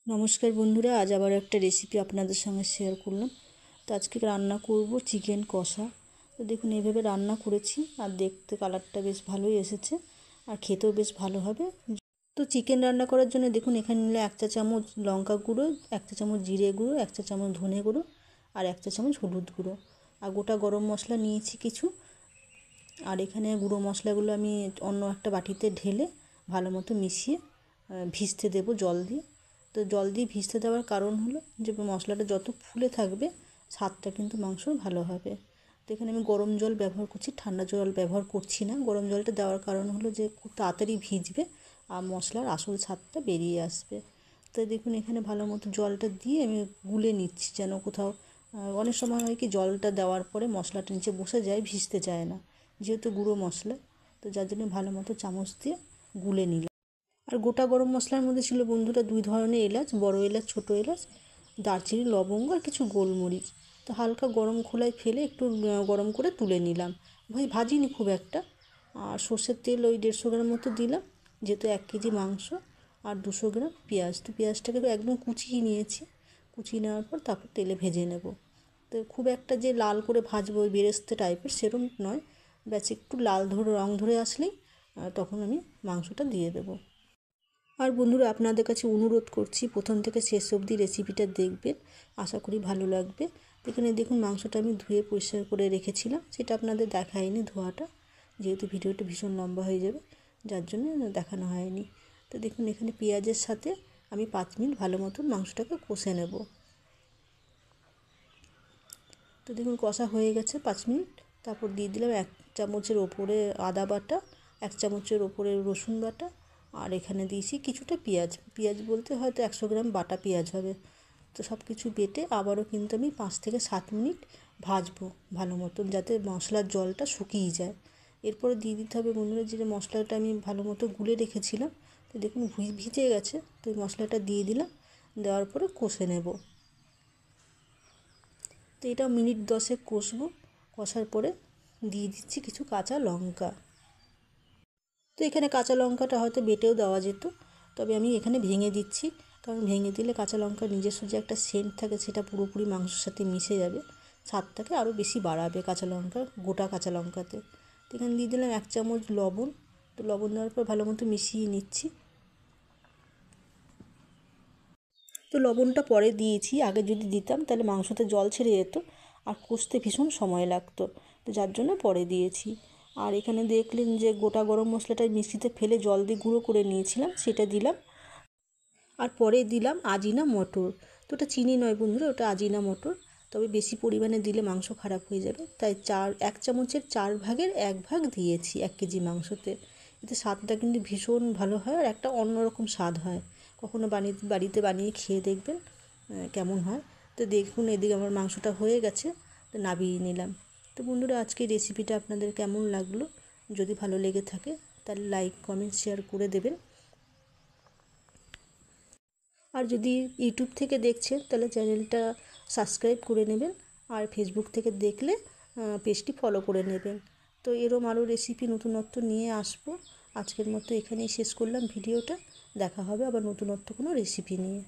নমস্কার বন্ধুরা, আজ আবার একটা রেসিপি আপনাদের সঙ্গে শেয়ার করলাম। তো আজকে রান্না করব চিকেন কষা। তো দেখুন এইভাবে রান্না করেছি, আর দেখতে কালারটা বেশ ভালোই এসেছে, আর খেতেও বেশ ভালো হবে। তো চিকেন রান্না করার জন্য দেখুন এখানে নিলে 1 চা চামচ লঙ্কা গুঁড়ো, 1 চা চামচ জিরে গুঁড়ো, 1 চা চামচ ধনে গুঁড়ো, আর 1 চা চামচ হলুদ গুঁড়ো, আর গোটা গরম মশলা নিয়েছি কিছু। আর এখানে গুঁড়ো মশলাগুলো আমি অন্য একটা বাটিতে ঢেলে ভালো মতো মিশিয়ে ভিজতে দেবো জল দিয়ে। তো জল দিয়ে ভিজতে দেওয়ার কারণ হলো যে মশলাটা যত ফুলে থাকবে স্বাদটা কিন্তু মাংসর ভালো হবে। তো এখানে আমি গরম জল ব্যবহার করছি, ঠান্ডা জল ব্যবহার করছি না। গরম জলটা দেওয়ার কারণ হলো যে খুব তাড়াতাড়ি ভিজবে আর মশলার আসল স্বাদটা বেরিয়ে আসবে। তো দেখুন এখানে ভালো মতো জলটা দিয়ে আমি গুলে নিচ্ছি, যেন কোথাও অনেক সময় হয় কি জলটা দেওয়ার পরে মশলাটা নিচে বসে যায়, ভিজতে চায় না, যেহেতু গুঁড়ো মশলা। তো যার জন্য ভালো মতো চামচ দিয়ে গুলে নিলাম। আর গোটা গরম মশলার মধ্যে ছিল বন্ধুরা 2 ধরনের এলাচ, বড় এলাচ, ছোটো এলাচ, দারচিনি, লবঙ্গ আর কিছু গোলমরিচ। তো হালকা গরম খোলায় ফেলে একটু গরম করে তুলে নিলাম, ভাজিনি খুব একটা। আর সর্ষের তেল ওই 150 গ্রাম মতো দিলাম, যেহেতু 1 কেজি মাংস। আর 200 গ্রাম পেঁয়াজ, তো পেঁয়াজটাকে তো একদম কুচিয়ে নিয়েছি। কুচিয়ে নেওয়ার পর তারপর তেলে ভেজে নেব। তো খুব একটা যে লাল করে ভাজবো ওই বেরেস্তে টাইপের সেরকম নয়, ব্যাস একটু লাল ধরে রং ধরে আসলেই তখন আমি মাংসটা দিয়ে দেবো। আর বন্ধুরা আপনাদের কাছে অনুরোধ করছি প্রথম থেকে শেষ অবধি রেসিপিটা দেখবেন, আশা করি ভালো লাগবে। এখানে দেখুন মাংসটা আমি ধুয়ে পরিষ্কার করে রেখেছিলাম, সেটা আপনাদের দেখায়নি ধোয়াটা, যেহেতু ভিডিওটা ভীষণ লম্বা হয়ে যাবে যার জন্য দেখানো হয়নি। তো দেখুন এখানে পেঁয়াজের সাথে আমি 5 মিনিট ভালো মতন মাংসটাকে কষে নেব। তো দেখুন কষা হয়ে গেছে 5 মিনিট। তারপর দিয়ে দিলাম 1 চামচের ওপরে আদা বাটা, 1 চামচের ওপরে রসুন বাটা, আর এখানে দিয়েছি কিছুটা পেঁয়াজ বলতে হয়তো 100 গ্রাম বাটা পেঁয়াজ হবে। তো সব কিছু বেটে আবারও কিন্তু আমি 5 থেকে 7 মিনিট ভাজবো ভালো মতন, যাতে মশলার জলটা শুকিয়ে যায়। এরপরে দিয়ে দিতে হবে বন্ধুরা যে মশলাটা আমি ভালো মতো গুলে রেখেছিলাম। তো দেখুন ভিজে গেছে, তো এই মশলাটা দিয়ে দিলাম, দেওয়ার পরে কষে নেব। তো এটা মিনিট 10 কষবো। কষার পরে দিয়ে দিচ্ছি কিছু কাঁচা লঙ্কা। তো এখানে কাঁচা লঙ্কাটা হয়তো বেটেও দেওয়া যেত, তবে আমি এখানে ভেঙে দিচ্ছি, কারণ ভেঙে দিলে কাঁচা লঙ্কার নিজস্ব যে একটা সেন্ট থাকে সেটা পুরোপুরি মাংসের সাথে মিশে যাবে, স্বাদটাকে আরও বেশি বাড়াবে কাঁচা লঙ্কা, গোটা কাঁচা লঙ্কাতে। তো এখানে দিয়ে দিলাম 1 চামচ লবণ। তো লবণ দেওয়ার পর ভালো মতো মিশিয়ে নিচ্ছি। তো লবণটা পরে দিয়েছি, আগে যদি দিতাম তাহলে মাংসতে জল ছেড়ে যেত আর কষতে ভীষণ সময় লাগতো, তো যার জন্য পরে দিয়েছি। আর এখানে দেখলেন যে গোটা গরম মশলাটা মিক্সিতে ফেলে জল দিয়ে গুঁড়ো করে নিয়েছিলাম, সেটা দিলাম। আর পরে দিলাম আজিনা মটর। তো ওটা চিনি নয় বন্ধুরা, ওটা আজিনা মটর, তবে বেশি পরিমাণে দিলে মাংস খারাপ হয়ে যাবে, তাই 1 চামচের 4 ভাগের 1 ভাগ দিয়েছি 1 কেজি মাংসতে। এতে স্বাদটা কিন্তু ভীষণ ভালো হয় আর একটা অন্যরকম স্বাদ হয়। কখনো বাড়িতে বানিয়ে খেয়ে দেখবেন কেমন হয়। তো দেখুন এদিকে আমার মাংসটা হয়ে গেছে, তো নামিয়ে নিলাম। তো বন্ধুরা আজকের রেসিপিটা আপনাদের কেমন লাগলো, যদি ভালো লেগে থাকে তাহলে লাইক, কমেন্ট, শেয়ার করে দেবেন। আর যদি ইউটিউব থেকে দেখছেন তাহলে চ্যানেলটা সাবস্ক্রাইব করে নেবেন, আর ফেসবুক থেকে দেখলে পেজটি ফলো করে নেবেন। তো এরম আরও রেসিপি নতুনত্ব নিয়ে আসবো। আজকের মতো এখানেই শেষ করলাম ভিডিওটা, দেখা হবে আবার নতুনত্ব কোনো রেসিপি নিয়ে।